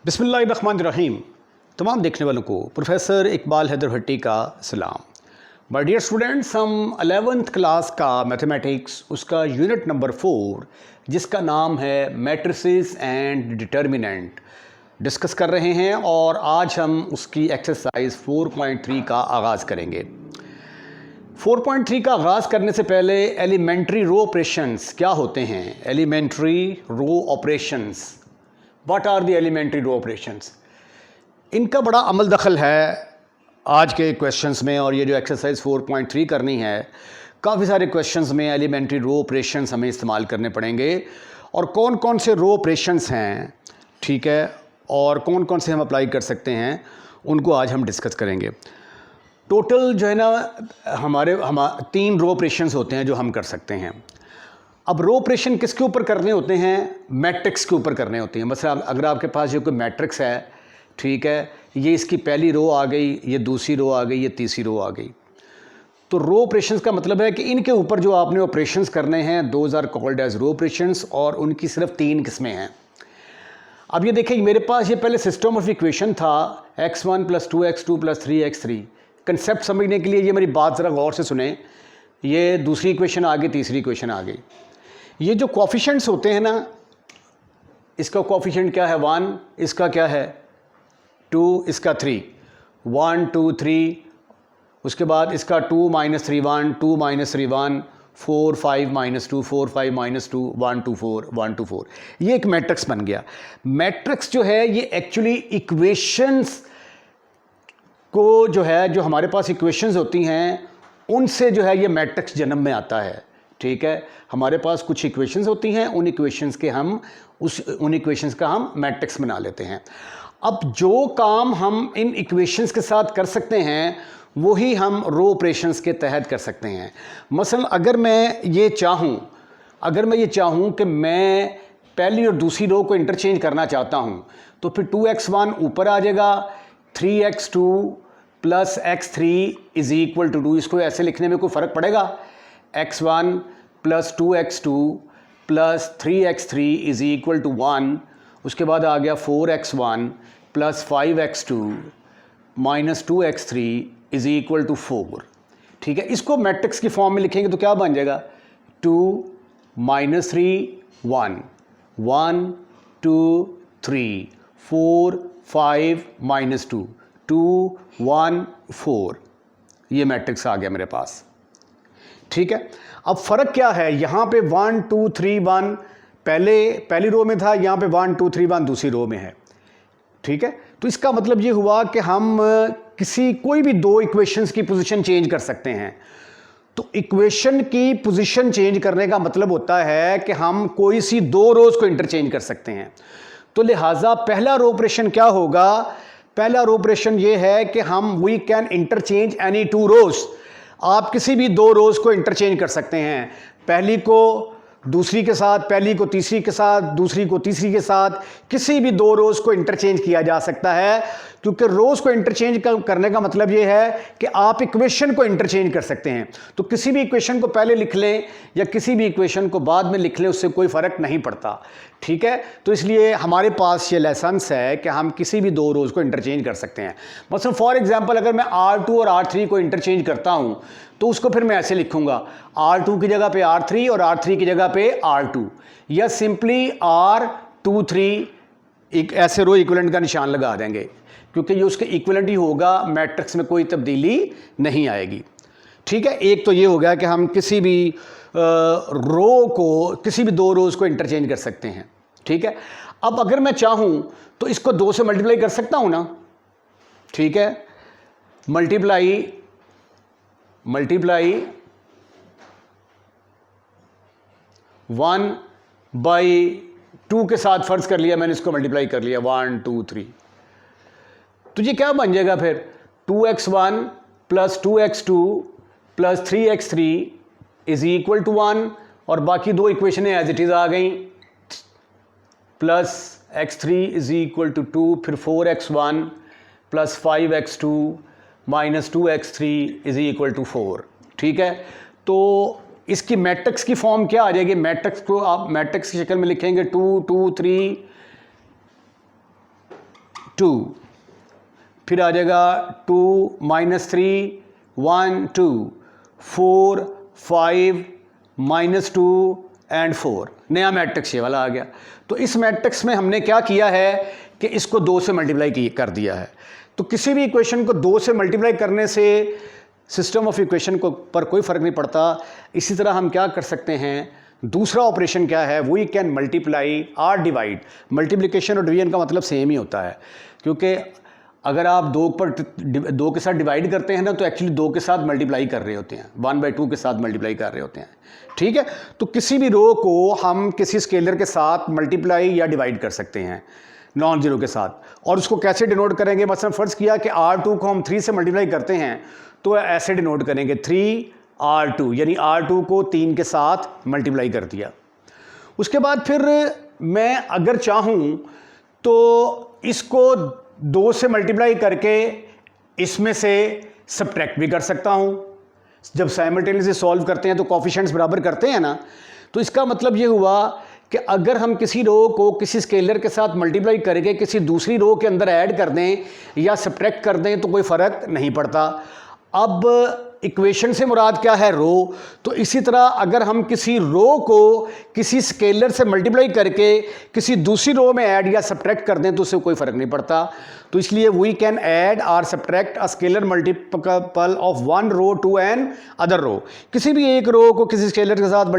बिस्मिल्लाहिर्रहमानिर्रहीम। तमाम देखने वालों को प्रोफेसर इकबाल हैदर भट्टी का सलाम। माय डियर स्टूडेंट्स, हम 11th क्लास का मैथमेटिक्स उसका यूनिट नंबर 4 जिसका नाम है मैट्रिसेस एंड डिटर्मिनेंट डिस्कस कर रहे हैं और आज हम उसकी एक्सरसाइज 4.3 का आगाज़ करेंगे। 4.3 का आगाज़ करने से पहले एलिमेंट्री रो ऑपरेशंस क्या होते हैं? Elementary row operations, what are the elementary row operations? इनका बड़ा अमल दखल है आज के क्वेश्चंस में, और ये जो एक्सरसाइज 4.3 करनी है, काफ़ी सारे क्वेश्चंस में एलिमेंट्री रो ऑपरेशंस हमें इस्तेमाल करने पड़ेंगे। और कौन कौन से रो ऑपरेशंस हैं, ठीक है, और कौन कौन से हम अप्लाई कर सकते हैं, उनको आज हम डिस्कस करेंगे। टोटल जो है ना हमारे 3 रो ऑपरेशंस होते हैं जो हम कर सकते हैं। अब रो ऑपरेशन किसके ऊपर करने होते हैं? मैट्रिक्स के ऊपर करने होते हैं। मतलब अगर आपके पास ये कोई मैट्रिक्स है, ठीक है, ये इसकी पहली रो आ गई, ये दूसरी रो आ गई, ये तीसरी रो आ गई, तो रो ऑपरेशंस का मतलब है कि इनके ऊपर जो आपने ऑपरेशंस करने हैं those are called as row operations, और उनकी सिर्फ 3 किस्में हैं। अब ये देखिए, मेरे पास ये पहले सिस्टम ऑफ इक्वेशन था x1 + 2x2 + 3x3। कंसेप्ट समझने के लिए ये मेरी बात ज़रा गौर से सुने। ये दूसरी इक्वेशन आ गई, तीसरी इक्वेशन आ गई। ये जो कोफिशिएंट्स होते हैं ना, इसका कोफिशिएंट क्या है? 1, इसका क्या है? 2, इसका 3, 1 2 3, उसके बाद इसका 2 - 3 1, 2 - 3 1, 4 5 - 2, 4 5 - 2, 1 2 4, 1 2 4। ये एक मैट्रिक्स बन गया। मैट्रिक्स जो है ये एक्चुअली इक्वेशंस को जो है, जो हमारे पास इक्वेशंस होती हैं उनसे जो है ये मैट्रिक्स जन्म में आता है, ठीक है। हमारे पास कुछ इक्वेशंस होती हैं, उन इक्वेशंस का हम मैट्रिक्स बना लेते हैं। अब जो काम हम इन इक्वेशंस के साथ कर सकते हैं वही हम रो ऑपरेशंस के तहत कर सकते हैं। मसलन अगर मैं ये चाहूँ कि मैं पहली और दूसरी रो को इंटरचेंज करना चाहता हूँ, तो फिर 2x1 ऊपर आ जाएगा, 3x2 + x3 = 2। इसको ऐसे लिखने में कोई फ़र्क पड़ेगा? x1 + 2x2 + 3x3 = 1। उसके बाद आ गया 4x1 + 5x2 - 2x3 = 4, ठीक है। इसको मैट्रिक्स की फॉर्म में लिखेंगे तो क्या बन जाएगा? 2 - 3 1, 1 2 3 4 5 - 2 2 1 4। ये मैट्रिक्स आ गया मेरे पास, ठीक है। अब फ़र्क क्या है? यहाँ पे 1 2 3 1 पहली रो में था, यहाँ पे 1 2 3 1 दूसरी रो में है, ठीक है। तो इसका मतलब ये हुआ कि हम कोई भी 2 इक्वेशंस की पोजीशन चेंज कर सकते हैं। तो इक्वेशन की पोजीशन चेंज करने का मतलब होता है कि हम कोई सी 2 रोज को इंटरचेंज कर सकते हैं। तो लिहाजा पहला रो ऑपरेशन क्या होगा? पहला रो ऑपरेशन ये है कि वी कैन इंटरचेंज एनी 2 रोज। आप किसी भी 2 रोज को इंटरचेंज कर सकते हैं। पहली को दूसरी के साथ, पहली को तीसरी के साथ, दूसरी को तीसरी के साथ, किसी भी 2 रोज को इंटरचेंज किया जा सकता है। क्योंकि रोज को इंटरचेंज करने का मतलब ये है कि आप इक्वेशन को इंटरचेंज कर सकते हैं। तो किसी भी इक्वेशन को पहले लिख लें या किसी भी इक्वेशन को बाद में लिख लें, उससे कोई फ़र्क नहीं पड़ता, ठीक है। तो इसलिए हमारे पास ये लेसन्स है कि हम किसी भी 2 रोज को इंटरचेंज कर सकते हैं। मतलब फॉर एग्जाम्पल अगर मैं R2 और R3 को इंटरचेंज करता हूँ तो उसको फिर मैं ऐसे लिखूंगा, R2 की जगह पे R3 और R3 की जगह पे R2, या सिंपली R23 एक ऐसे रो इक्विवेलेंट का निशान लगा देंगे, क्योंकि ये उसके इक्विवेलेंट ही होगा, मैट्रिक्स में कोई तब्दीली नहीं आएगी, ठीक है। एक तो ये हो गया कि हम किसी भी किसी भी 2 रोज को इंटरचेंज कर सकते हैं, ठीक है। अब अगर मैं चाहूं तो इसको 2 से मल्टीप्लाई कर सकता हूं ना, ठीक है। मल्टीप्लाई 1/2 के साथ फर्ज कर लिया मैंने, इसको मल्टीप्लाई कर लिया 1 2 3। तो ये क्या बन जाएगा फिर? 2x1 + 2x2 + 3x3 = 1, और बाकी 2 इक्वेशनें एज इट इज आ गई, प्लस x3 = 2, फिर 4x1 + 5x2 - 2x3 = 4, ठीक है। तो इसकी मैट्रिक्स की फॉर्म क्या आ जाएगी? मैट्रिक्स को आप मैट्रिक्स की शक्ल में लिखेंगे 2 2 3 2, फिर आ जाएगा 2 -3 1 2, 4 5 -2 एंड 4, नया मैट्रिक्स ये वाला आ गया। तो इस मैट्रिक्स में हमने क्या किया है कि इसको 2 से मल्टीप्लाई कर दिया है। तो किसी भी इक्वेशन को 2 से मल्टीप्लाई करने से सिस्टम ऑफ इक्वेशन को पर कोई फ़र्क नहीं पड़ता। इसी तरह हम क्या कर सकते हैं, दूसरा ऑपरेशन क्या है, we can multiply or divide. Multiplication और डिवीजन का मतलब सेम ही होता है, क्योंकि अगर आप 2 के साथ डिवाइड करते हैं ना तो एक्चुअली 2 के साथ मल्टीप्लाई कर रहे होते हैं, 1/2 के साथ मल्टीप्लाई कर रहे होते हैं। ठीक है, तो किसी भी रो को हम किसी स्केलर के साथ मल्टीप्लाई या डिवाइड कर सकते हैं नॉन जीरो के साथ। और उसको कैसे डिनोट करेंगे, मतलब फ़र्ज़ किया कि R2 को हम 3 से मल्टीप्लाई करते हैं तो ऐसे डिनोट करेंगे 3R2, यानी R2 को 3 के साथ मल्टीप्लाई कर दिया। उसके बाद फिर मैं अगर चाहूँ तो इसको 2 से मल्टीप्लाई करके इसमें से सब्ट्रैक्ट भी कर सकता हूँ। जब साइमल्टेनियसली सॉल्व करते हैं तो कोफिशिएंट्स बराबर करते हैं ना, तो इसका मतलब ये हुआ कि अगर हम किसी रो को किसी स्केलर के साथ मल्टीप्लाई करके किसी दूसरी रो के अंदर ऐड कर दें या सब्ट्रैक्ट कर दें तो कोई फ़र्क नहीं पड़ता। अब इक्वेशन से मुराद क्या है, रो। तो इसी तरह अगर हम किसी रो को किसी स्केलर से मल्टीप्लाई करके किसी दूसरी रो में ऐड या सब्ट्रैक्ट कर दें तो उससे कोई फ़र्क नहीं पड़ता। तो इसलिए वी कैन ऐड और subtract a scalar multiple of one row to another row. किसी भी एक रो को किसी स्केलर के साथ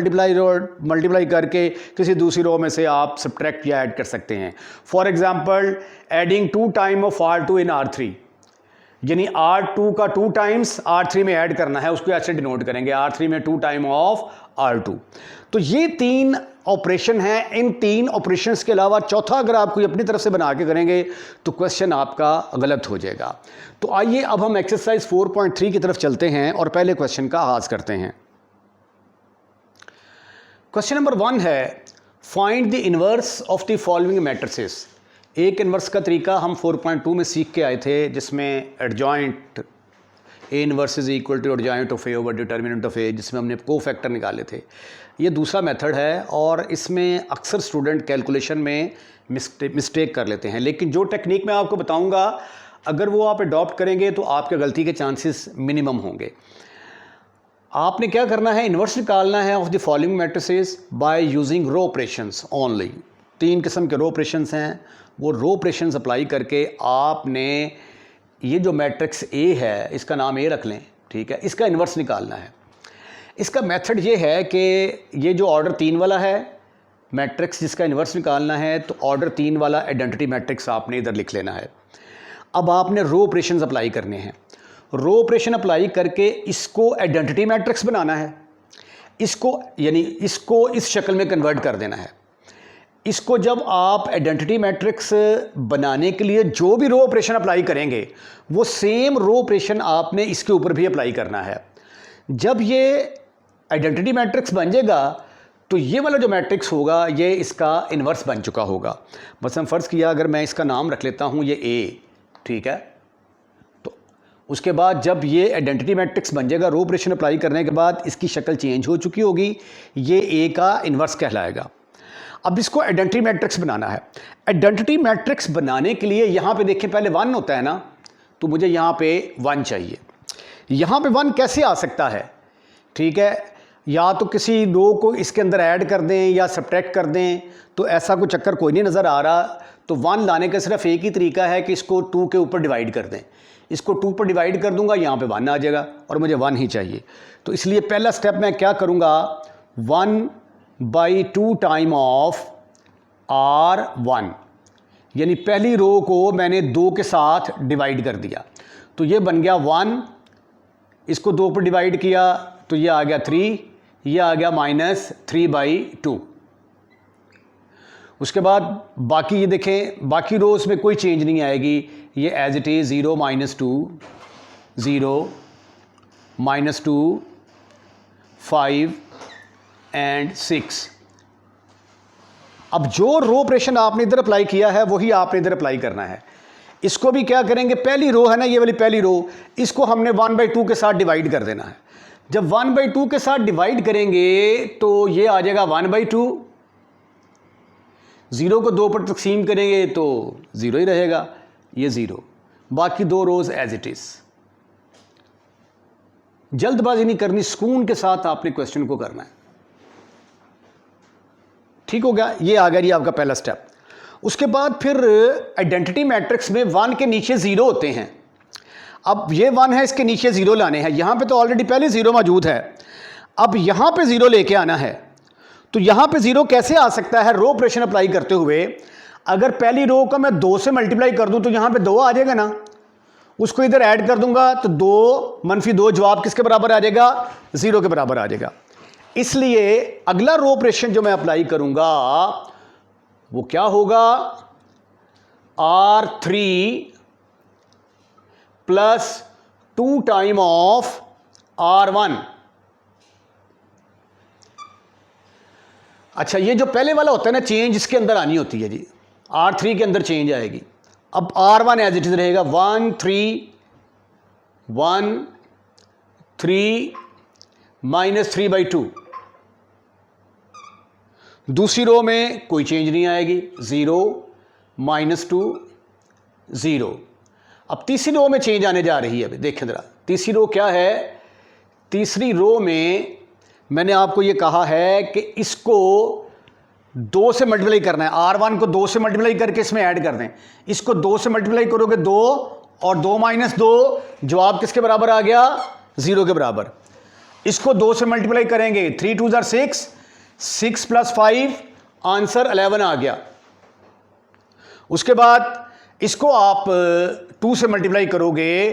मल्टीप्लाई करके किसी दूसरी रो में से आप सब्ट्रैक्ट या ऐड कर सकते हैं। For example adding 2 time of R2 in R3, यानी R2 का 2 टाइम्स R3 में ऐड करना है, उसको ऐसे डिनोट करेंगे R3 में 2 टाइम ऑफ R2। तो ये 3 ऑपरेशन हैं। इन 3 ऑपरेशंस के अलावा चौथा अगर आप कोई अपनी तरफ से बना के करेंगे तो क्वेश्चन आपका गलत हो जाएगा। तो आइए अब हम एक्सरसाइज 4.3 की तरफ चलते हैं और पहले क्वेश्चन का आगाज करते हैं। क्वेश्चन नंबर 1 है, find the inverse of the following matrices. एक इन्वर्स का तरीका हम 4.2 में सीख के आए थे, जिसमें adjoint A inverse is equal to adjoint of A over determinant of A, जिसमें हमने कोफैक्टर निकाले थे। ये दूसरा मेथड है और इसमें अक्सर स्टूडेंट कैलकुलेशन में मिस्टेक कर लेते हैं, लेकिन जो टेक्निक मैं आपको बताऊंगा अगर वो आप अडॉप्ट करेंगे तो आपके गलती के चांसेस मिनिमम होंगे। आपने क्या करना है, इन्वर्स निकालना है of the following matrices by using row operations only. 3 किस्म के रो ऑपरेशंस हैं, वो रो ऑपरेशंस अप्लाई करके आपने ये जो मैट्रिक्स ए है, इसका नाम ए रख लें, ठीक है, इसका इन्वर्स निकालना है। इसका मेथड ये है कि ये जो ऑर्डर 3 वाला है मैट्रिक्स जिसका इन्वर्स निकालना है, तो ऑर्डर 3 वाला आइडेंटिटी मैट्रिक्स आपने इधर लिख लेना है। अब आपने रो ऑपरेशंस अप्लाई करने हैं। रो ऑपरेशन अप्लाई करके इसको आइडेंटिटी मैट्रिक्स बनाना है, इसको यानी इसको इस शक्ल में कन्वर्ट कर देना है। इसको जब आप आइडेंटिटी मैट्रिक्स बनाने के लिए जो भी रो ऑपरेशन अप्लाई करेंगे वो सेम रो ऑपरेशन आपने इसके ऊपर भी अप्लाई करना है। जब ये आइडेंटिटी मैट्रिक्स बन जाएगा तो ये वाला जो मैट्रिक्स होगा ये इसका इन्वर्स बन चुका होगा। बस हम फ़र्ज़ किया अगर मैं इसका नाम रख लेता हूँ ये ए, ठीक है, तो उसके बाद जब ये आइडेंटिटी मैट्रिक्स बन जाएगा, रो ऑपरेशन अप्लाई करने के बाद इसकी शक्ल चेंज हो चुकी होगी, ये ए का इन्वर्स कहलाएगा। अब इसको आइडेंटिटी मैट्रिक्स बनाना है। आइडेंटिटी मैट्रिक्स बनाने के लिए यहाँ पे देखें पहले 1 होता है ना, तो मुझे यहाँ पे 1 चाहिए। यहाँ पे 1 कैसे आ सकता है, ठीक है, या तो किसी रो को इसके अंदर ऐड कर दें या सब्ट्रैक्ट कर दें, तो ऐसा कोई चक्कर कोई नहीं नज़र आ रहा। तो 1 लाने का सिर्फ एक ही तरीका है कि इसको 2 के ऊपर डिवाइड कर दें। इसको 2 पर डिवाइड कर दूंगा, यहाँ पे 1 आ जाएगा और मुझे 1 ही चाहिए। तो इसलिए पहला स्टेप मैं क्या करूँगा, 1/2 टाइम ऑफ R1, यानी पहली रो को मैंने 2 के साथ डिवाइड कर दिया, तो ये बन गया 1। इसको 2 पर डिवाइड किया तो ये आ गया 3, ये आ गया -3/2। उसके बाद बाकी ये देखें, बाकी रोज में कोई चेंज नहीं आएगी, ये एज इट इज़ 0 -2 0 -2 5 एंड 6। अब जो रो ऑपरेशन आपने इधर अप्लाई किया है वही आपने इधर अप्लाई करना है। इसको भी क्या करेंगे, पहली रो है ना, ये वाली पहली रो, इसको हमने 1/2 के साथ डिवाइड कर देना है। जब 1/2 के साथ डिवाइड करेंगे तो ये आ जाएगा 1/2। 0 को 2 पर तकसीम करेंगे तो 0 ही रहेगा, ये 0, बाकी 2 रोज एज इट इज। जल्दबाजी नहीं करनी, सुकून के साथ आपने क्वेश्चन को करना है। ठीक हो गया, ये आ गया जी आपका पहला स्टेप। उसके बाद फिर आइडेंटिटी मैट्रिक्स में 1 के नीचे 0 होते हैं। अब ये 1 है, इसके नीचे 0 लाने हैं। यहां पे तो ऑलरेडी पहले 0 मौजूद है, अब यहां पे 0 लेके आना है। तो यहां पे 0 कैसे आ सकता है? रो ऑपरेशन अप्लाई करते हुए अगर पहली रो का मैं 2 से मल्टीप्लाई कर दूं तो यहां पे 2 आ जाएगा ना, उसको इधर ऐड कर दूंगा तो 2 - 2 जवाब किसके बराबर आ जाएगा? 0 के बराबर आ जाएगा। इसलिए अगला रो ऑपरेशन जो मैं अप्लाई करूंगा वो क्या होगा? R3 plus 2 time of R1। अच्छा, ये जो पहले वाला होता है ना, चेंज इसके अंदर आनी होती है जी, R3 के अंदर चेंज आएगी। अब R1 एज इट इज रहेगा 1 3 1 3 -3/2। दूसरी रो में कोई चेंज नहीं आएगी, 0 -2 0। अब तीसरी रो में चेंज आने जा रही है। अभी देखें जरा तीसरी रो क्या है। तीसरी रो में मैंने आपको ये कहा है कि इसको 2 से मल्टीप्लाई करना है। R1 को 2 से मल्टीप्लाई करके इसमें ऐड कर दें। इसको 2 से मल्टीप्लाई करोगे 2 और 2 - 2, जवाब किसके बराबर आ गया? 0 के बराबर। इसको 2 से मल्टीप्लाई करेंगे, 3 2 6, 6 + 5, आंसर 11 आ गया। उसके बाद इसको आप 2 से मल्टीप्लाई करोगे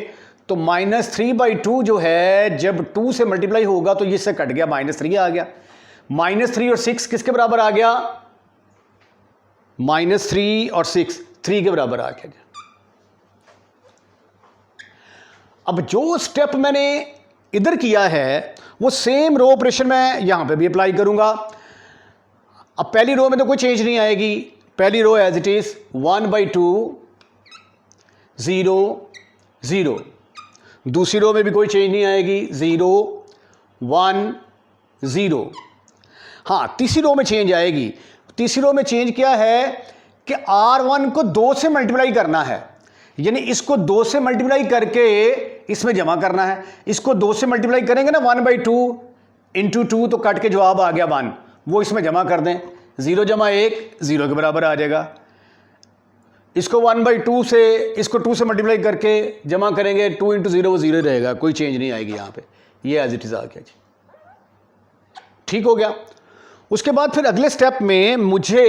तो -3/2 जो है, जब 2 से मल्टीप्लाई होगा तो इससे कट गया, -3 आ गया। -3 और 6 किसके बराबर आ गया? -3 और 6 3 के बराबर आ गया। अब जो स्टेप मैंने इधर किया है वो सेम रो ऑपरेशन मैं यहां पे भी अप्लाई करूंगा। अब पहली रो में तो कोई चेंज नहीं आएगी, पहली रो एज इट इज 1/2 0 0। दूसरी रो में भी कोई चेंज नहीं आएगी, 0 1 0। हाँ, तीसरी रो में चेंज आएगी। तीसरी रो में चेंज क्या है कि R1 को 2 से मल्टीप्लाई करना है, यानी इसको 2 से मल्टीप्लाई करके इसमें जमा करना है। इसको 2 से मल्टीप्लाई करेंगे ना, 1/2 × 2 तो कट के जवाब आ गया 1, वो इसमें जमा कर दें। 0 + 1 0 के बराबर आ जाएगा। इसको 1/2 से, इसको 2 से मल्टीप्लाई करके जमा करेंगे, 2 × 0 वो 0 रहेगा, कोई चेंज नहीं आएगी यहाँ पे। ये एज इट इज आ गया जी, ठीक हो गया। उसके बाद फिर अगले स्टेप में मुझे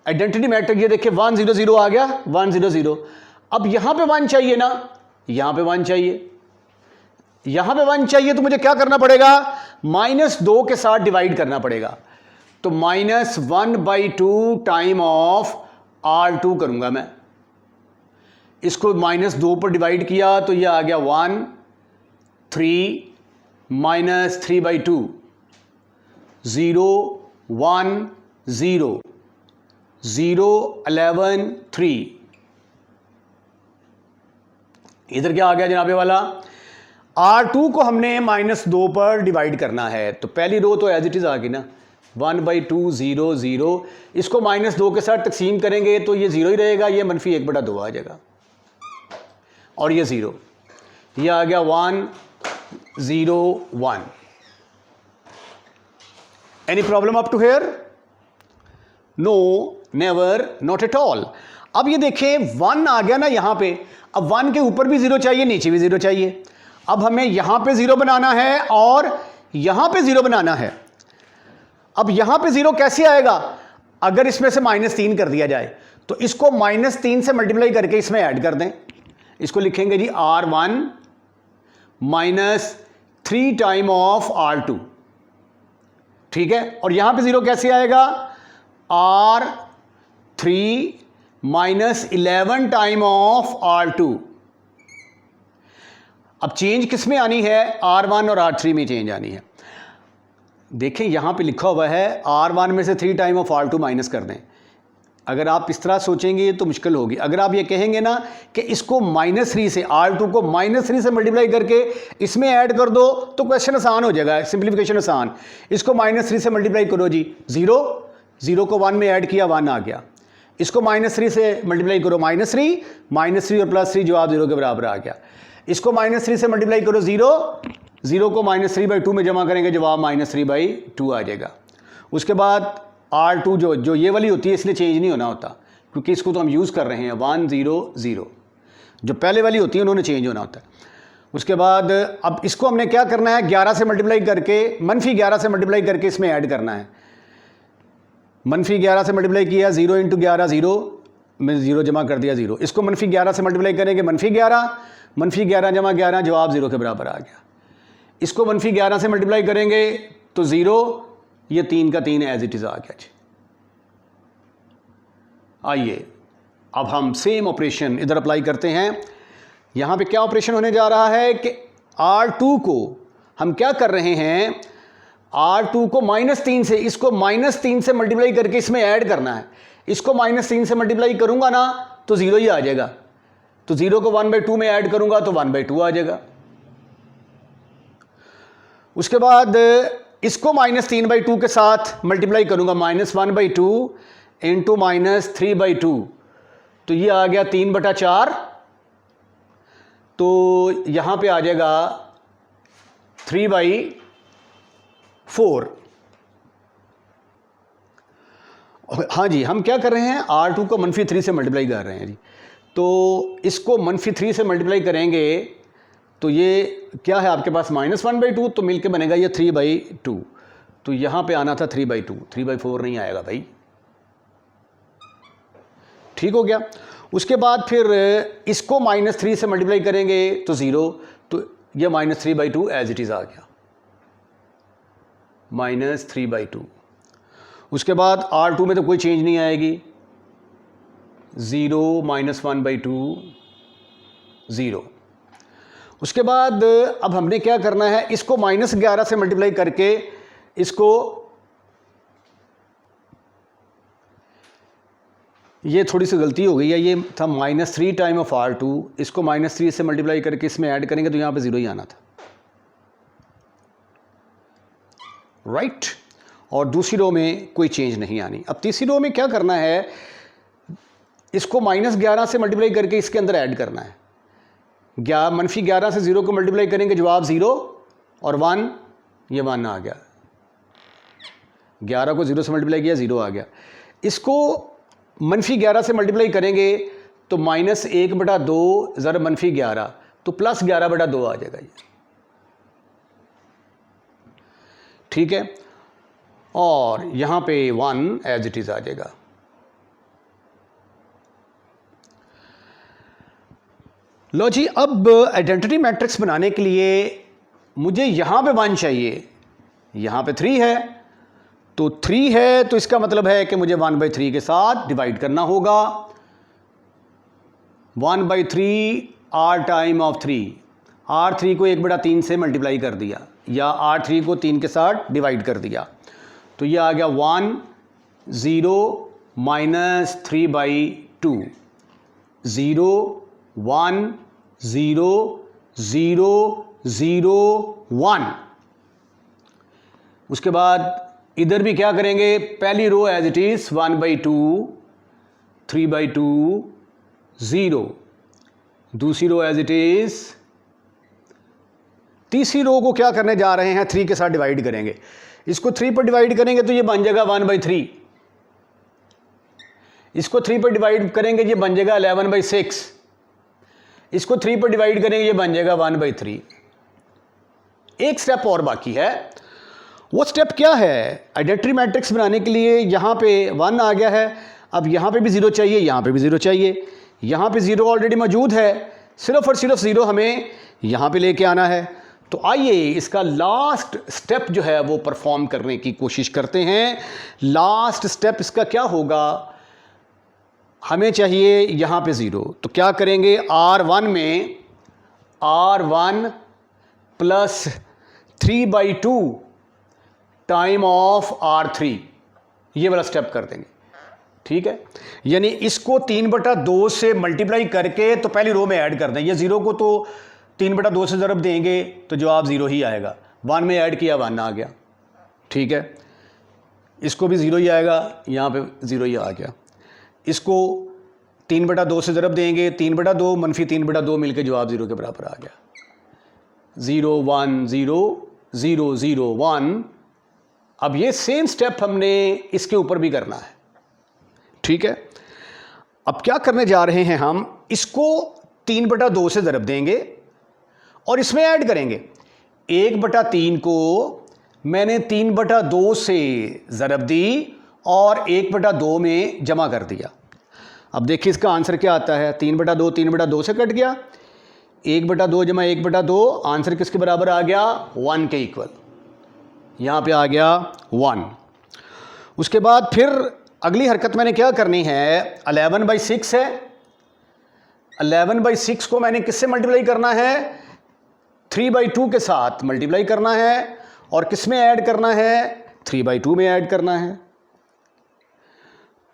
आइडेंटिटी मैट्रिक्स, ये देखिए 1 0 0 आ गया, 1 0 0। अब यहां पे 1 चाहिए ना, यहां पे 1 चाहिए, यहां पे 1 चाहिए तो मुझे क्या करना पड़ेगा? -2 के साथ डिवाइड करना पड़ेगा। तो -1/2 टाइम ऑफ R2 करूंगा मैं। इसको -2 पर डिवाइड किया तो ये आ गया 1 3 -3/2 0 1 0 0 11 3। इधर क्या आ गया जनाबे वाला? R2 को हमने -2 पर डिवाइड करना है। तो पहली रो तो एज इट इज आ गई ना, 1/2 0 0। इसको -2 के साथ तकसीम करेंगे तो ये 0 ही रहेगा, ये -1/2 आ जाएगा और ये 0। ये आ गया 1 0 1। Any problem up to here? No, never, not at all. अब ये देखें 1 आ गया ना यहां पे। अब 1 के ऊपर भी 0 चाहिए, नीचे भी 0 चाहिए। अब हमें यहां पे 0 बनाना है और यहां पे 0 बनाना है। अब यहां पे 0 कैसे आएगा? अगर इसमें से -3 कर दिया जाए तो इसको -3 से मल्टीप्लाई करके इसमें ऐड कर दें। इसको लिखेंगे जी R1 -3 टाइम ऑफ R2, ठीक है। और यहां पे 0 कैसे आएगा? R3 -11 time of R2। अब चेंज किस में आनी है? R1 और R3 में चेंज आनी है। देखें यहां पे लिखा हुआ है R1 में से 3 टाइम ऑफ R2 माइनस कर दें। अगर आप इस तरह सोचेंगे तो मुश्किल होगी। अगर आप ये कहेंगे ना कि इसको -3 से, R2 को -3 से मल्टीप्लाई करके इसमें ऐड कर दो तो क्वेश्चन आसान हो जाएगा, सिंप्लीफिकेशन आसान। इसको -3 से मल्टीप्लाई करो जी, 0 0 को 1 में ऐड किया, 1 आ गया। इसको -3 से मल्टीप्लाई करो, -3 और +3 जवाब 0 के बराबर आ गया। इसको -3 से मल्टीप्लाई करो 0 को -3/2 में जमा करेंगे, जवाब -3/2 आ जाएगा। उसके बाद R2 जो ये वाली होती है इसलिए चेंज नहीं होना होता, क्योंकि इसको तो हम यूज़ कर रहे हैं 1 0 0। जो पहले वाली होती है उन्होंने चेंज होना होता है। उसके बाद अब इसको हमने क्या करना है, 11 से मल्टीप्लाई करके, -11 से मल्टीप्लाई करके इसमें ऐड करना है। -11 से मल्टीप्लाई किया, 0 × 11 0 में 0 जमा कर दिया 0। इसको -11 से मल्टीप्लाई करेंगे, -11 जमा 11 जवाब 0 के बराबर आ गया। इसको -11 से मल्टीप्लाई करेंगे तो 0, ये 3 का 3 एज इट इज़ आ गया जी। आइए अब हम सेम ऑपरेशन इधर अप्लाई करते हैं। यहाँ पे क्या ऑपरेशन होने जा रहा है कि R2 को हम क्या कर रहे हैं, R2 को -3 से, इसको -3 से मल्टीप्लाई करके इसमें ऐड करना है। इसको -3 से मल्टीप्लाई करूंगा ना तो 0 ही आ जाएगा, तो 0 को 1/2 में ऐड करूंगा तो 1/2 आ जाएगा। उसके बाद इसको -3/2 के साथ मल्टीप्लाई करूंगा, -1/2 इंटू -3/2, तो ये आ गया 3/4, तो यहां पे आ जाएगा 3/4। हाँ जी, हम क्या कर रहे हैं, R2 को -3 से मल्टीप्लाई कर रहे हैं जी। तो इसको -3 से मल्टीप्लाई करेंगे तो ये क्या है आपके पास, -1/2, तो मिलके बनेगा ये 3/2। तो यहाँ पे आना था 3/2, 3/4 नहीं आएगा भाई। ठीक हो गया। उसके बाद फिर इसको -3 से मल्टीप्लाई करेंगे तो 0, तो ये -3/2 एज इट इज़ आ गया, -3/2। उसके बाद R2 में तो कोई चेंज नहीं आएगी, 0 -1/2 0। उसके बाद अब हमने क्या करना है, इसको -11 से मल्टीप्लाई करके इसको, ये थोड़ी सी गलती हो गई है, ये था -3 टाइम ऑफ R2, इसको -3 से मल्टीप्लाई करके इसमें ऐड करेंगे तो यहाँ पे 0 ही आना था, राइट। और दूसरी रो में कोई चेंज नहीं आनी। अब तीसरी रो में क्या करना है, इसको -11 से मल्टीप्लाई करके इसके अंदर ऐड करना है। -11 से 0 को मल्टीप्लाई करेंगे, जवाब 0 और 1, ये 1 आ गया। 11 को 0 से मल्टीप्लाई किया, 0 आ गया। इसको -11 से मल्टीप्लाई करेंगे तो -1/2 ज़रा -11, तो +11/2 आ जाएगा ये, ठीक है। और यहाँ पे 1 एज इट इज़ आ जाएगा। लो जी, अब आइडेंटिटी मैट्रिक्स बनाने के लिए मुझे यहाँ पे 1 चाहिए, यहाँ पे 3 है, तो 3 है तो इसका मतलब है कि मुझे 1/3 के साथ डिवाइड करना होगा। 1/3 R टाइम ऑफ 3, R3 को 1/3 से मल्टीप्लाई कर दिया, या R3 को 3 के साथ डिवाइड कर दिया, तो ये आ गया 1 0 -3/2, 0 1 0 0 0 1। उसके बाद इधर भी क्या करेंगे, पहली रो एज इट इज 1/2 3/2 0, दूसरी रो एज इट इज। तीसरी रो को क्या करने जा रहे हैं, 3 के साथ डिवाइड करेंगे। इसको 3 पर डिवाइड करेंगे तो ये बन जाएगा 1/3, इसको 3 पर डिवाइड करेंगे ये बन जाएगा 11/6, इसको 3 पर डिवाइड करेंगे ये बन जाएगा 1/3। एक स्टेप और बाकी है, वो स्टेप क्या है, आइडेंटिटी मैट्रिक्स बनाने के लिए यहाँ पे 1 आ गया है, अब यहाँ पे भी 0 चाहिए, यहाँ पे भी 0 चाहिए, यहाँ पे 0 ऑलरेडी मौजूद है, सिर्फ और सिर्फ 0 हमें यहाँ पे लेके आना है। तो आइए इसका लास्ट स्टेप जो है वो परफॉर्म करने की कोशिश करते हैं। लास्ट स्टेप इसका क्या होगा, हमें चाहिए यहाँ पे 0, तो क्या करेंगे, R1 में R1 + 3/2 टाइम ऑफ R3, ये वाला स्टेप कर देंगे, ठीक है। यानी इसको 3/2 से मल्टीप्लाई करके तो पहली रो में ऐड कर दें, ये 0 को तो 3/2 से ज़रब देंगे तो जवाब 0 ही आएगा, 1 में ऐड किया 1 आ गया, ठीक है। इसको भी 0 ही आएगा, यहाँ पे 0 ही आ गया। इसको 3/2 से ज़रब देंगे, 3/2 मनफी 3/2 मिलकर जवाब 0 के बराबर आ गया। 0 1 0 0 0 1। अब ये सेम स्टेप हमने इसके ऊपर भी करना है, ठीक है। अब क्या करने जा रहे हैं हम, इसको 3/2 से ज़रब देंगे और इसमें ऐड करेंगे। 1/3 को मैंने 3/2 से ज़रब दी और 1/2 में जमा कर दिया। अब देखिए इसका आंसर क्या आता है, 3/2 3/2 से कट गया, 1/2 जमा 1/2, आंसर किसके बराबर आ गया, 1 के इक्वल। यहाँ पे आ गया 1। उसके बाद फिर अगली हरकत मैंने क्या करनी है, 11/6 है, 11/6 को मैंने किससे मल्टीप्लाई करना है, 3/2 के साथ मल्टीप्लाई करना है और किस में ऐड करना है, 3/2 में ऐड करना है।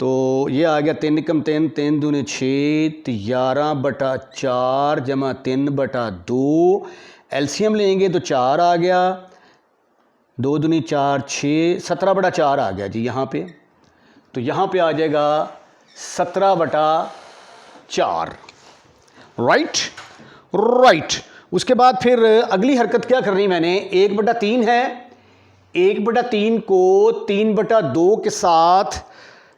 तो ये आ गया 3 कम 3 3 दूनी 6, 11/4 जमा 3/2, एलसीएम लेंगे तो 4 आ गया, 2 दूनी 4 6, 17/4 आ गया जी यहाँ पे। तो यहाँ पे आ जाएगा 17/4, राइट। उसके बाद फिर अगली हरकत क्या करनी मैंने, 1/3 है, 1/3 को 3/2 के साथ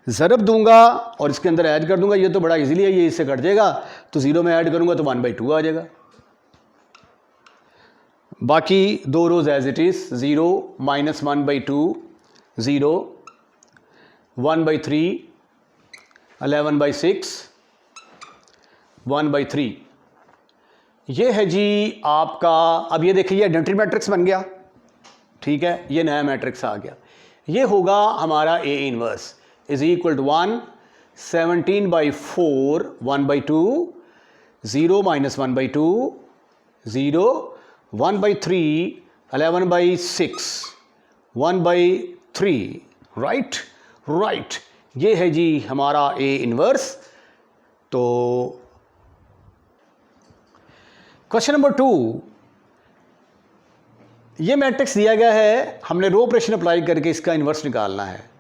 ज़रब दूंगा और इसके अंदर ऐड कर दूंगा। ये तो बड़ा इजीली है, ये इससे कट जाएगा, तो 0 में ऐड करूंगा तो 1/2 आ जाएगा। बाकी 2 रोज एज इट इज, 0 -1/2 0, 1/3, 11/6, 1/3। ये है जी आपका। अब ये देखिए आइडेंटिटी मैट्रिक्स बन गया, ठीक है, ये नया मैट्रिक्स आ गया। ये होगा हमारा A inverse is equal to 1, 17/4 1/2, 0 -1/2 0, 1/3, 11/6 1/3, right. ये है जी हमारा A इनवर्स। तो क्वेश्चन नंबर 2, ये मैट्रिक्स दिया गया है, हमने रो ऑपरेशन अप्लाई करके इसका इन्वर्स निकालना है।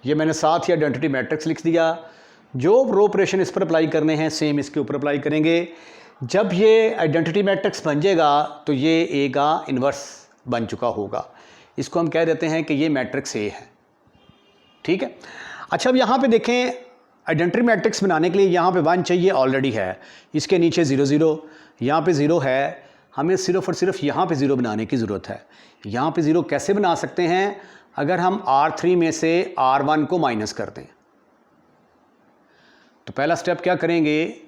ये मैंने साथ ही आइडेंटिटी मैट्रिक्स लिख दिया। जो रो ऑपरेशन इस पर अप्लाई करने हैं सेम इसके ऊपर अप्लाई करेंगे। जब ये आइडेंटिटी मैट्रिक्स बन जाएगा तो ये ए का इन्वर्स बन चुका होगा। इसको हम कह देते हैं कि ये मैट्रिक्स ए है, ठीक है। अच्छा, अब यहाँ पे देखें, आइडेंटिटी मैट्रिक्स बनाने के लिए यहाँ पे 1 चाहिए, ऑलरेडी है। इसके नीचे 0 0, यहाँ पे 0 है, हमें सिर्फ और सिर्फ यहाँ पे 0 बनाने की ज़रूरत है। यहाँ पे 0 कैसे बना सकते हैं, अगर हम R3 में से R1 को माइनस कर दें। तो पहला स्टेप क्या करेंगे,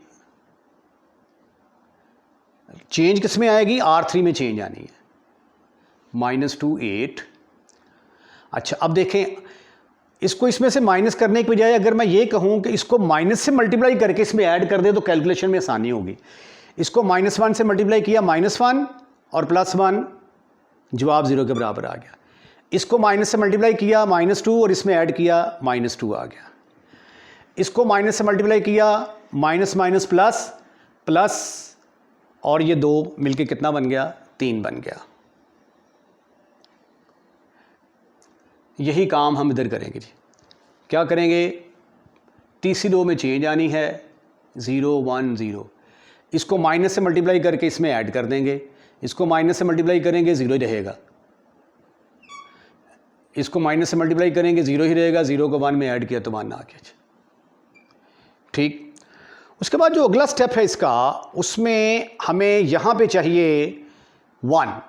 चेंज किस में आएगी, R3 में चेंज आनी है, -2 8। अच्छा, अब देखें, इसको इसमें से माइनस करने की बजाय अगर मैं ये कहूँ कि इसको माइनस से मल्टीप्लाई करके इसमें ऐड कर दे तो कैलकुलेशन में आसानी होगी। इसको -1 से मल्टीप्लाई किया, -1 और +1, जवाब 0 के बराबर आ गया। इसको माइनस से मल्टीप्लाई किया, -2 और इसमें ऐड किया, -2 आ गया। इसको माइनस से मल्टीप्लाई किया, माइनस माइनस प्लस प्लस, और ये 2 मिलके कितना बन गया, 3 बन गया। यही काम हम इधर करेंगे जी। क्या करेंगे, तीसरी रो में चेंज आनी है, 0 1 0। इसको माइनस से मल्टीप्लाई करके इसमें ऐड कर देंगे, इसको माइनस से मल्टीप्लाई करेंगे 0 ही रहेगा, इसको माइनस से मल्टीप्लाई करेंगे 0 ही रहेगा, 0 को 1 में ऐड किया तो 1 आ गया, ठीक। उसके बाद जो अगला स्टेप है इसका, उसमें हमें यहाँ पे चाहिए 1।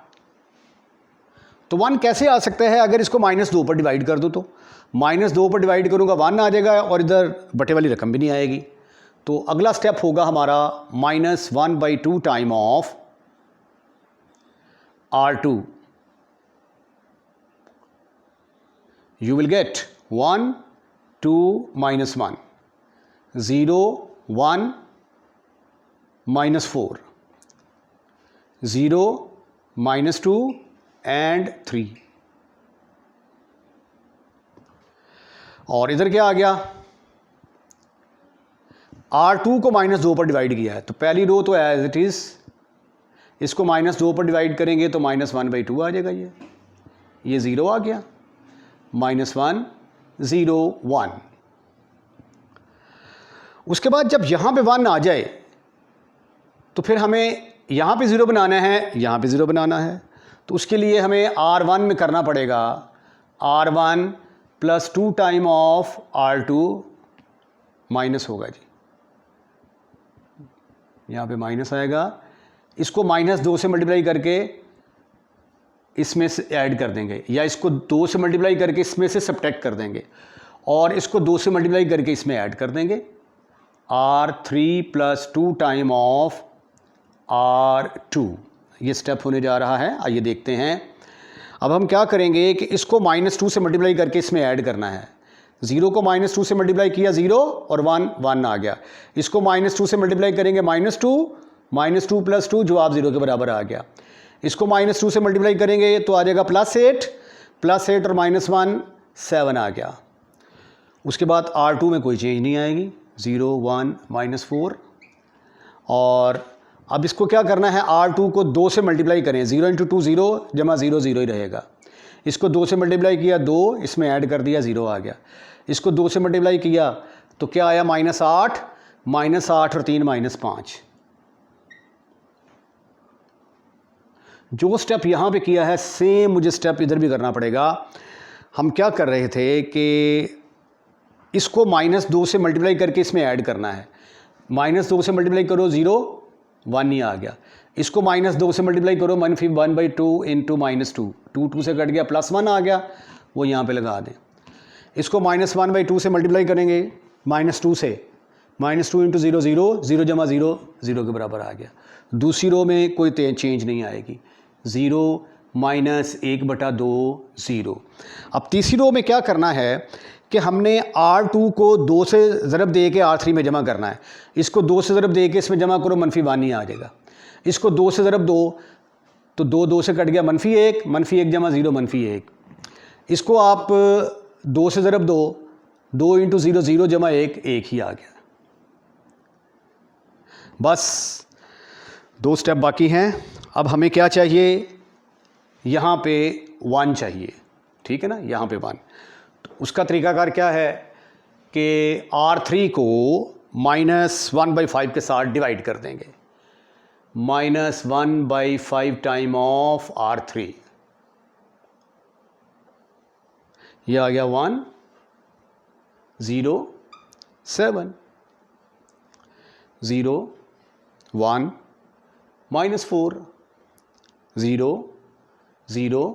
तो 1 कैसे आ सकता है, अगर इसको -2 पर डिवाइड कर दूँ तो -2 पर डिवाइड करूँगा 1 आ जाएगा और इधर बटे वाली रकम भी नहीं आएगी। तो अगला स्टेप होगा हमारा -1/2 time of R2। You will get 1 2 -1, 0 1 -4, 0 -2 and 3। और इधर क्या आ गया, R2 को -2 पर डिवाइड किया है, तो पहली रो तो एज इट इज़, इसको -2 पर डिवाइड करेंगे तो -1/2 आ जाएगा। ये 0 आ गया, -1 0 1। उसके बाद जब यहाँ पे 1 आ जाए तो फिर हमें यहाँ पे 0 बनाना है, यहाँ पे 0 बनाना है। तो उसके लिए हमें R1 में करना पड़ेगा R1 plus 2 time of R2 minus होगा जी, यहाँ पे माइनस आएगा। इसको -2 से मल्टीप्लाई करके इसमें से ऐड कर देंगे, या इसको 2 से मल्टीप्लाई करके इसमें से सब्ट्रैक्ट कर देंगे, और इसको 2 से मल्टीप्लाई करके इसमें ऐड कर देंगे। R3 plus 2 time of R2, ये स्टेप होने जा रहा है। आइए देखते हैं। अब हम क्या करेंगे कि इसको -2 से मल्टीप्लाई करके इसमें ऐड करना है। 0 को -2 से मल्टीप्लाई किया 0 और 1 आ गया। इसको -2 से मल्टीप्लाई करेंगे -2 प्लस 2 जो आप 0 के बराबर आ गया। इसको -2 से मल्टीप्लाई करेंगे तो आ जाएगा +8 और -1 7 आ गया। उसके बाद R2 में कोई चेंज नहीं आएगी, 0 1 -4। और अब इसको क्या करना है, R2 को 2 से मल्टीप्लाई करें, 0 × 2 0 जमा 0 0 ही रहेगा। इसको 2 से मल्टीप्लाई किया 2, इसमें ऐड कर दिया 0 आ गया। इसको 2 से मल्टीप्लाई किया तो क्या आया -8 और 3 -5। जो स्टेप यहाँ पे किया है सेम मुझे स्टेप इधर भी करना पड़ेगा। हम क्या कर रहे थे कि इसको -2 से मल्टीप्लाई करके इसमें ऐड करना है। -2 से मल्टीप्लाई करो 0 1 ही आ गया। इसको -2 से मल्टीप्लाई करो -1/2 इंटू -2, 2 से कट गया, +1 आ गया, वो यहाँ पे लगा दें। इसको -1/2 से मल्टीप्लाई करेंगे -2 से, -2 इंटू 0 0, 0 जमा 0 0 के बराबर आ गया। दूसरी रो में कोई चेंज नहीं आएगी, 0 -1/2 0। अब तीसरी रो में क्या करना है कि हमने R2 को 2 से ज़रब दे के R3 में जमा करना है। इसको 2 से ज़रब दे के इसमें जमा करो, -1 ही आ जाएगा। इसको 2 से ज़रब दो तो 2 से कट गया, -1 जमा 0 -1। इसको आप 2 से ज़रब दो, 2 इंटू 0 0 जमा 1 ही आ गया। बस 2 स्टेप बाकी हैं। अब हमें क्या चाहिए, यहाँ पे 1 चाहिए, ठीक है ना, यहाँ पे 1। तो उसका तरीकाकार क्या है कि R3 को -1/5 के साथ डिवाइड कर देंगे। -1/5 टाइम ऑफ R3, ये आ गया 1 0 7 0 1 -4 0 0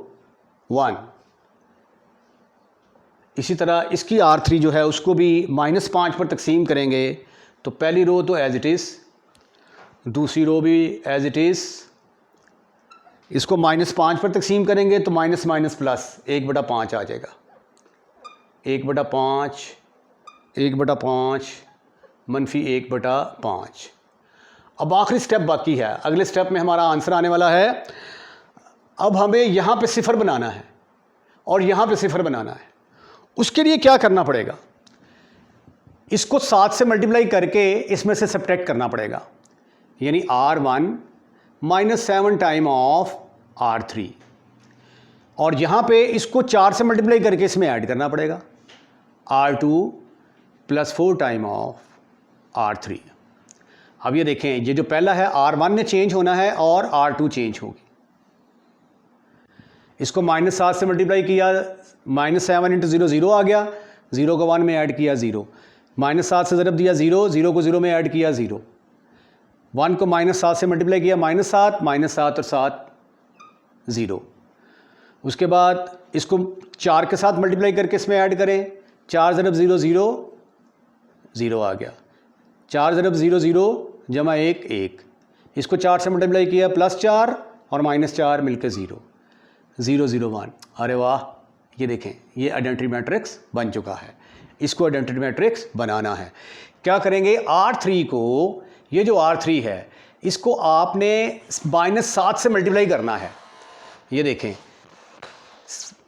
1। इसी तरह इसकी R3 जो है उसको भी -5 पर तकसीम करेंगे तो पहली रो तो एज इट इज़, दूसरी रो भी एज इट इज़। इसको -5 पर तकसीम करेंगे तो माइनस प्लस 1/5 आ जाएगा, 1/5 1/5 -1/5। अब आखिरी स्टेप बाकी है। अगले स्टेप में हमारा आंसर आने वाला है। अब हमें यहाँ पे 0 बनाना है और यहाँ पे 0 बनाना है। उसके लिए क्या करना पड़ेगा, इसको 7 से मल्टीप्लाई करके इसमें से सब्ट्रैक्ट करना पड़ेगा, यानी R1 -7 टाइम ऑफ R3। और यहाँ पे इसको 4 से मल्टीप्लाई करके इसमें ऐड करना पड़ेगा, R2 + 4 टाइम ऑफ R3। अब ये देखें, ये जो पहला है R1 ने चेंज होना है और R2 चेंज होगी। इसको -7 से मल्टीप्लाई किया, -7 इंटू 0 0 आ गया, 0 को 1 में ऐड किया 0, -7 से ज़रब दिया 0, 0 को 0 में ऐड किया 0, 1 को -7 से मल्टीप्लाई किया -7 और 7 0। उसके बाद इसको 4 के साथ मल्टीप्लाई करके इसमें ऐड करें, 4 ज़रब 0 0 0 आ गया, 4 ज़रब 0 0 जमा 1 1। इसको 4 से मल्टीप्लाई किया, +4 और -4 मिलकर 0 0 0 1। अरे वाह, ये देखें, ये आइडेंटिटी मैट्रिक्स बन चुका है। इसको आइडेंटिटी मैट्रिक्स बनाना है। क्या करेंगे, R3 को, ये जो R3 है इसको आपने -7 से मल्टीप्लाई करना है। ये देखें,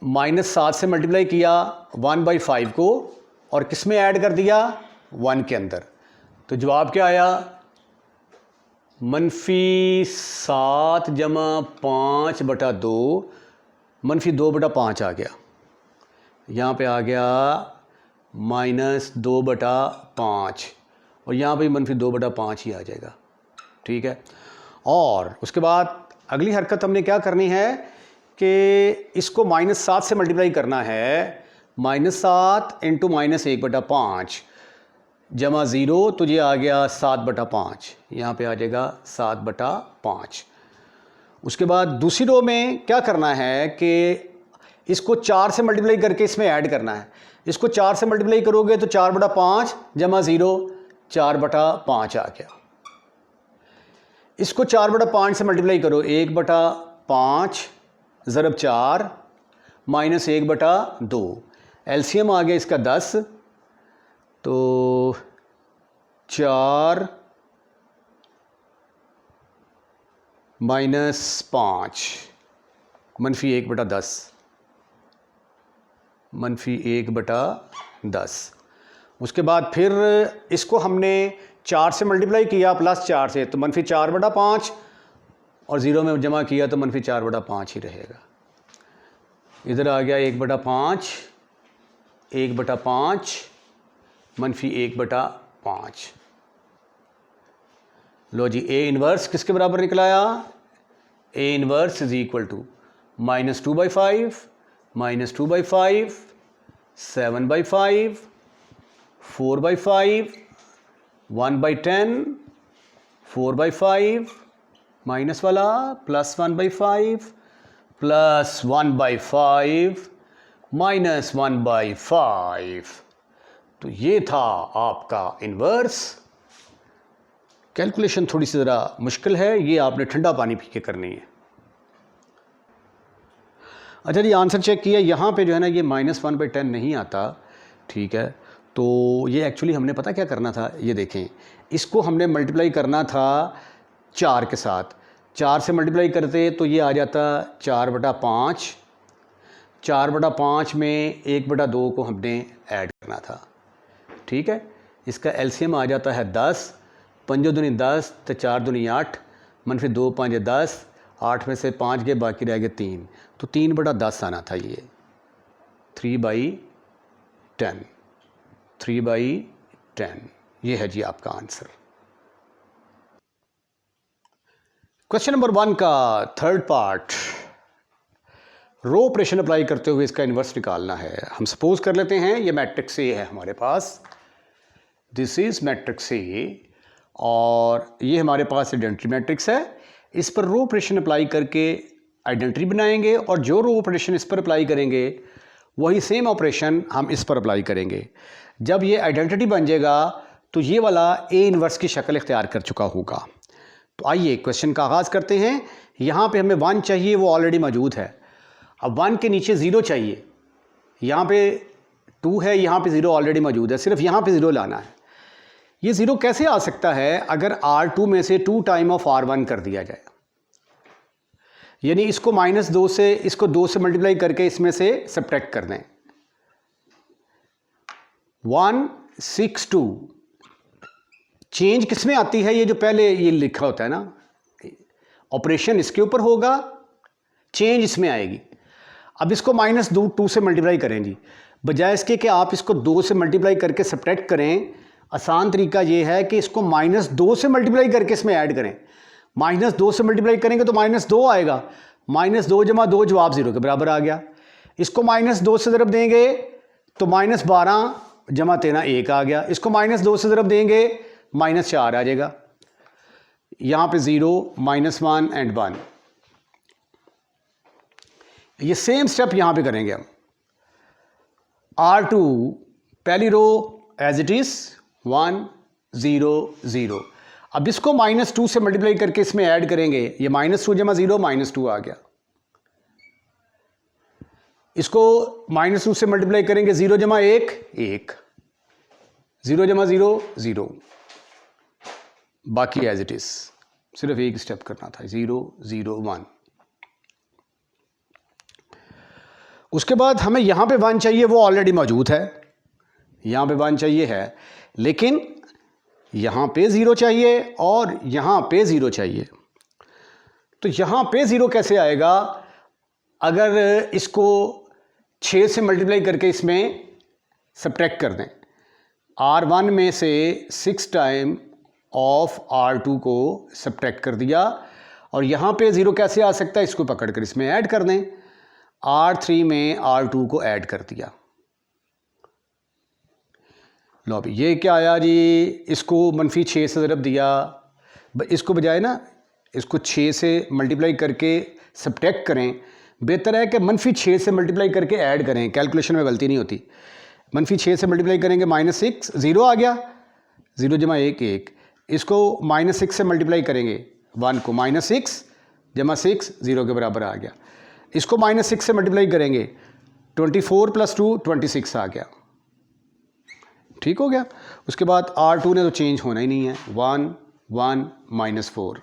-7 से मल्टीप्लाई किया 1/5 को और किस में ऐड कर दिया, 1 के अंदर। तो जवाब क्या आया, -7 जमा 5/2 -2/5 आ गया। यहाँ पे आ गया -2/5 और यहाँ पे -2/5 ही आ जाएगा। ठीक है, और उसके बाद अगली हरकत हमने क्या करनी है कि इसको -7 से मल्टीप्लाई करना है। -7 × -1/5 जमा 0, तो ये आ गया 7/5, यहाँ पे आ जाएगा 7/5। उसके बाद दूसरी रो में क्या करना है कि इसको 4 से मल्टीप्लाई करके इसमें ऐड करना है। इसको 4 से मल्टीप्लाई करोगे तो 4/5 जमा 0, 4/5 आ गया। इसको 4/5 से मल्टीप्लाई करो, 1/5 ज़रब 4 -1/2, एलसीएम आ गया इसका 10, तो 4 - 5 -1/10, -1/10। उसके बाद फिर इसको हमने 4 से मल्टीप्लाई किया +4 से, तो -4/5, और 0 में जमा किया तो -4/5 ही रहेगा। इधर आ गया 1/5, 1/5 -1/5। लो जी, A इन्वर्स किसके बराबर निकला आया? A inverse is equal to -2/5, -2/5, 7/5, 4/5, 1/10, 4/5, minus वाला +1/5, +1/5, -1/5। तो ये था आपका इन्वर्स। कैलकुलेशन थोड़ी सी ज़रा मुश्किल है, ये आपने ठंडा पानी पी के करनी है। अच्छा जी, आंसर चेक किया, यहाँ पे जो है ना ये -1/10 नहीं आता। ठीक है, तो ये एक्चुअली हमने पता क्या करना था, ये देखें, इसको हमने मल्टीप्लाई करना था 4 के साथ। 4 से मल्टीप्लाई करते तो ये आ जाता 4/5। 4/5 में 1/2 को हमने ऐड करना था। ठीक है, इसका एलसीएम आ जाता है 10, 5 दूनी 10, तो 4 दूनी 8, -2 5 10, 8 में से 5 गए, बाकी रह गए 3, तो 3/10 आना था। ये 3/10, 3/10, ये है जी आपका आंसर। क्वेश्चन नंबर 1 का third part, row operation apply करते हुए इसका इन्वर्स निकालना है। हम सपोज कर लेते हैं ये मैट्रिक्स ए है हमारे पास, दिस इज मैट्रिक्स ए, और ये हमारे पास आइडेंटिटी मैट्रिक्स है। इस पर रो ऑपरेशन अप्लाई करके आइडेंटिटी बनाएंगे, और जो रो ऑपरेशन इस पर अप्लाई करेंगे वही सेम ऑपरेशन हम इस पर अप्लाई करेंगे। जब ये आइडेंटिटी बन जाएगा तो ये वाला ए इन्वर्स की शक्ल इख्तियार कर चुका होगा। तो आइए क्वेश्चन का आगाज़ करते हैं। यहाँ पे हमें 1 चाहिए, वो ऑलरेडी मौजूद है। अब 1 के नीचे 0 चाहिए, यहाँ पे 2 है, यहाँ पे 0 ऑलरेडी मौजूद है, सिर्फ यहाँ पे 0 लाना है। ये 0 कैसे आ सकता है? अगर R2 में से 2 टाइम ऑफ R1 कर दिया जाए, यानी इसको -2 से, इसको 2 से मल्टीप्लाई करके इसमें से सब्ट्रैक्ट कर दें। 162 चेंज किस में आती है? ये जो पहले ये लिखा होता है ना, ऑपरेशन इसके ऊपर होगा, चेंज इसमें आएगी। अब इसको -2 से मल्टीप्लाई करें जी, बजाय इसके कि आप इसको 2 से मल्टीप्लाई करके सब्ट्रैक्ट करें, आसान तरीका ये है कि इसको -2 से मल्टीप्लाई करके इसमें ऐड करें। -2 से मल्टीप्लाई करेंगे तो -2 आएगा, -2 जमा 2 जवाब 0 के बराबर आ गया। इसको -2 से ज़रब देंगे तो -12 जमा 13 1 आ गया। इसको -2 से ज़रब देंगे -4 आ जाएगा। यहाँ पे 0, -1 एंड 1। ये सेम स्टेप यहाँ पे करेंगे हम। R2 पहली रो एज इट इज़ 1 0 0। अब इसको -2 से मल्टीप्लाई करके इसमें ऐड करेंगे, ये -2 जमा 0 -2 आ गया। इसको -2 से मल्टीप्लाई करेंगे, 0 जमा 1 1, 0 जमा 0 0, बाकी एज इट इज, सिर्फ एक स्टेप करना था, 0 0 1। उसके बाद हमें यहाँ पे 1 चाहिए, वो ऑलरेडी मौजूद है। यहाँ पे 1 चाहिए है, लेकिन यहाँ पे 0 चाहिए और यहाँ पे 0 चाहिए। तो यहाँ पे 0 कैसे आएगा? अगर इसको 6 से मल्टीप्लाई करके इसमें सब्ट्रैक्ट कर दें R1 में से 6 टाइम ऑफ R2 को सब्ट्रैक्ट कर दिया, और यहाँ पे 0 कैसे आ सकता है, इसको पकड़ कर इसमें ऐड कर दें। R3 में R2 को ऐड कर दिया। लो अभी ये क्या आया जी, इसको -6 से ज़रब दिया, इसको बजाय ना इसको 6 से मल्टीप्लाई करके सब्ट्रैक्ट करें, बेहतर है कि -6 से मल्टीप्लाई करके ऐड करें, कैलकुलेशन में गलती नहीं होती। -6 से मल्टीप्लाई करेंगे -6, 0 आ गया, 0 जमा 1 1। इसको -6 से मल्टीप्लाई करेंगे 1 को, -6 जमा 6 0 के बराबर आ गया। इसको -6 से मल्टीप्लाई करेंगे 24 + 2 26 आ गया, ठीक हो गया। उसके बाद R2 ने तो चेंज होना ही नहीं है, 1 1 -4।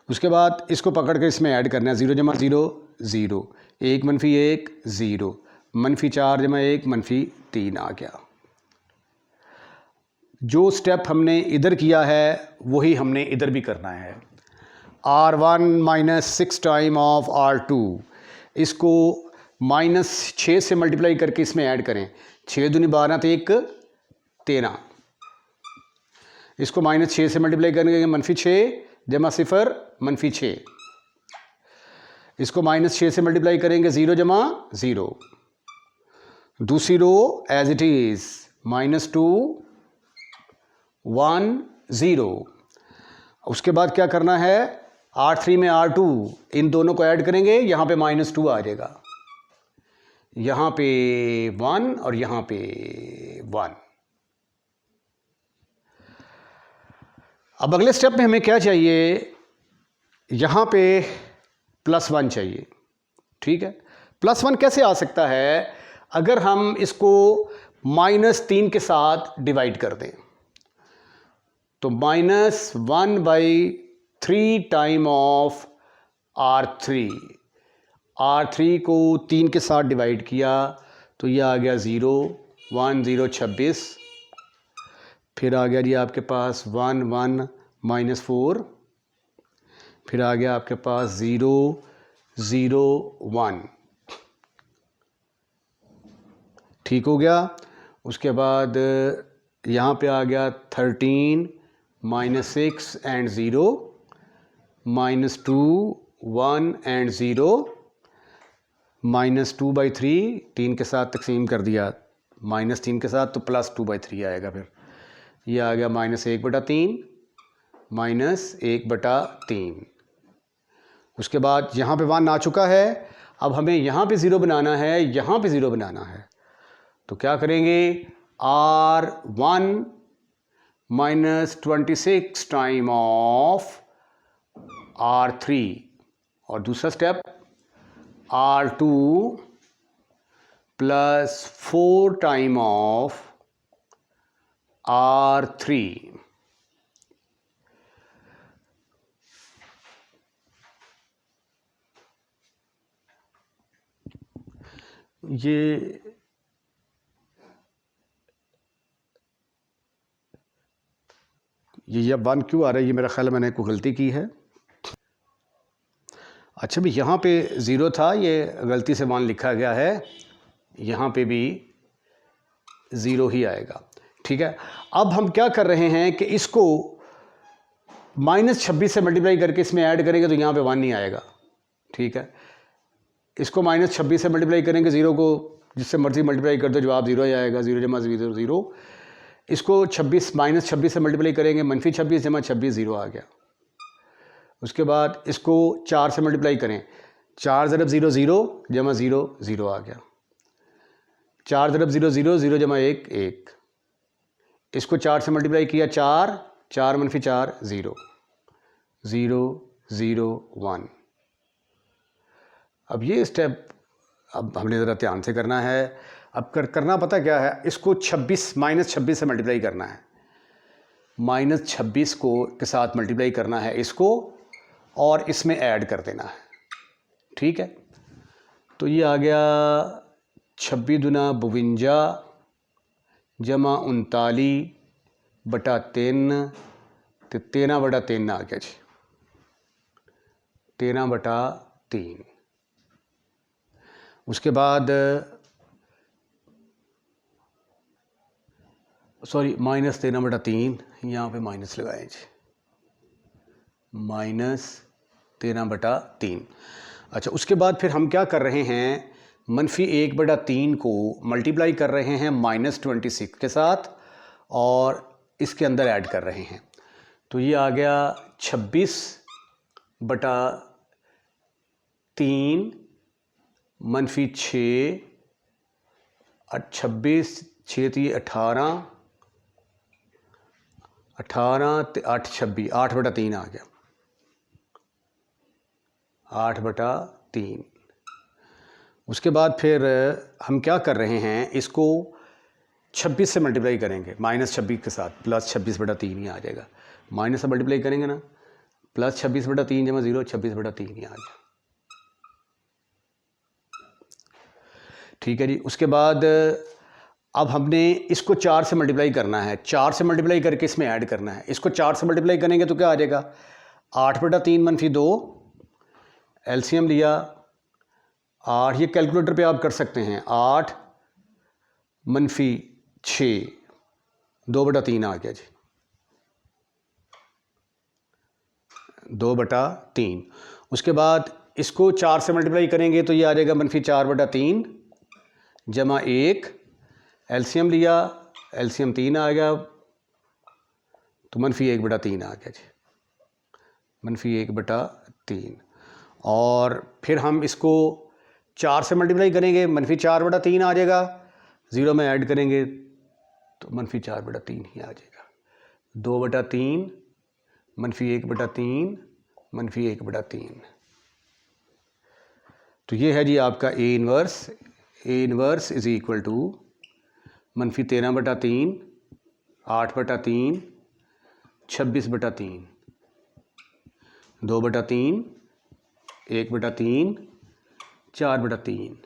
उसके बाद इसको पकड़ कर इसमें ऐड करना है, 0 जमा 0 0, 1 - 1 0, -4 जमा 1 -3 आ गया। जो स्टेप हमने इधर किया है वही हमने इधर भी करना है। R1 - 6 टाइम ऑफ R2, इसको -6 से मल्टीप्लाई करके इसमें ऐड करें, 6 दूनी 12 तो 1 13। इसको -6 से मल्टीप्लाई करेंगे -6 जमा 0 -6। इसको -6 से मल्टीप्लाई करेंगे 0 जमा 0। दूसरी रो एज इट इज, -2 1 0। उसके बाद क्या करना है, R3 में R2, इन दोनों को ऐड करेंगे, यहाँ पे -2 आ जाएगा, यहाँ पे 1 और यहाँ पे 1। अब अगले स्टेप में हमें क्या चाहिए, यहाँ पे +1 चाहिए, ठीक है। +1 कैसे आ सकता है, अगर हम इसको -3 के साथ डिवाइड कर दें, तो -1/3 टाइम ऑफ R3, R3 को 3 के साथ डिवाइड किया तो ये आ गया 0 1 0 26। फिर आ गया जी आपके पास 1 1 -4। फिर आ गया आपके पास 0 0 1, ठीक हो गया। उसके बाद यहाँ पे आ गया 13 -6 एंड 0, -2 1 एंड 0, -2/3, 3 के साथ तकसीम कर दिया, -3 के साथ तो +2/3 आएगा। फिर ये आ गया -1/3 -1/3। उसके बाद यहाँ पे 1 आ चुका है, अब हमें यहाँ पे 0 बनाना है, यहाँ पे 0 बनाना है, तो क्या करेंगे, R1 - 26 टाइम ऑफ R3, और दूसरा step R2 + 4 time of R3। ये 1 क्यों आ रहा है, ये मेरा ख्याल है मैंने कोई गलती की है। अच्छा भाई, यहाँ पे 0 था, ये गलती से 1 लिखा गया है, यहाँ पे भी 0 ही आएगा, ठीक है। अब हम क्या कर रहे हैं कि इसको -26 से मल्टीप्लाई करके इसमें ऐड करेंगे तो यहाँ पे 1 नहीं आएगा, ठीक है। इसको -26 से मल्टीप्लाई करेंगे, 0 को जिससे मर्जी मल्टीप्लाई कर दो, जवाब 0 ही आएगा, 0 जमा 0 0। इसको -26 से मल्टीप्लाई करेंगे, -26 जमा 26 0 आ गया। उसके बाद इसको 4 से मल्टीप्लाई करें, 4 ज़रब 0 0 जमा 0 0 आ गया, 4 ज़रब 0 0 0 जमा 1 1। इसको 4 से मल्टीप्लाई किया, 4 4 - 4 0 0 0 1। अब ये स्टेप अब हमने ज़रा ध्यान से करना है। अब करना पता क्या है, इसको -26 से मल्टीप्लाई करना है, -26 को के साथ मल्टीप्लाई करना है इसको, और इसमें ऐड कर देना है, ठीक है। तो ये आ गया 26 दूना 52 जमा 39/3, तो 13/3 आ गया जी, 13/3। उसके बाद सॉरी माइनस 13/3, यहाँ पे माइनस लगाएं जी, -13/3। अच्छा, उसके बाद फिर हम क्या कर रहे हैं, -1/3 को मल्टीप्लाई कर रहे हैं -26 के साथ और इसके अंदर ऐड कर रहे हैं, तो ये आ गया 26/3 -6, 26 6 थी 18, 8 26, 8/3 आ गया, 8/3। उसके बाद फिर हम क्या कर रहे हैं, इसको 26 से मल्टीप्लाई करेंगे, -26 के साथ, +26/3 ही आ जाएगा। माइनस से मल्टीप्लाई करेंगे ना, +26/3 जमा 0, 26/3 ही आ गया। ठीक है जी। उसके बाद अब हमने इसको 4 से मल्टीप्लाई करना है, 4 से मल्टीप्लाई करके इसमें ऐड करना है। इसको 4 से मल्टीप्लाई करेंगे तो क्या आ जाएगा, 8/3 - 2, एलसीएम लिया 8, ये कैलकुलेटर पे आप कर सकते हैं, 8 - 6, 2/3 आ गया जी, 2/3। उसके बाद इसको 4 से मल्टीप्लाई करेंगे तो ये आ जाएगा -4/3 जमा 1, एलसीएम लिया, एलसीएम 3 आ गया, तो -1/3 आ गया जी, -1/3। और फिर हम इसको 4 से मल्टीप्लाई करेंगे, -4/3 आ जाएगा, 0 में ऐड करेंगे तो -4/3 ही आ जाएगा, 2/3 -1/3 -1/3। तो ये है जी आपका A inverse. A inverse is equal to -13/3, 8/3, 26/3, 2/3, 1/3, 4/3,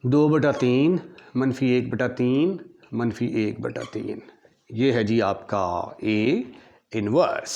2/3, -1/3, -1/3। ये है जी आपका A इन्वर्स।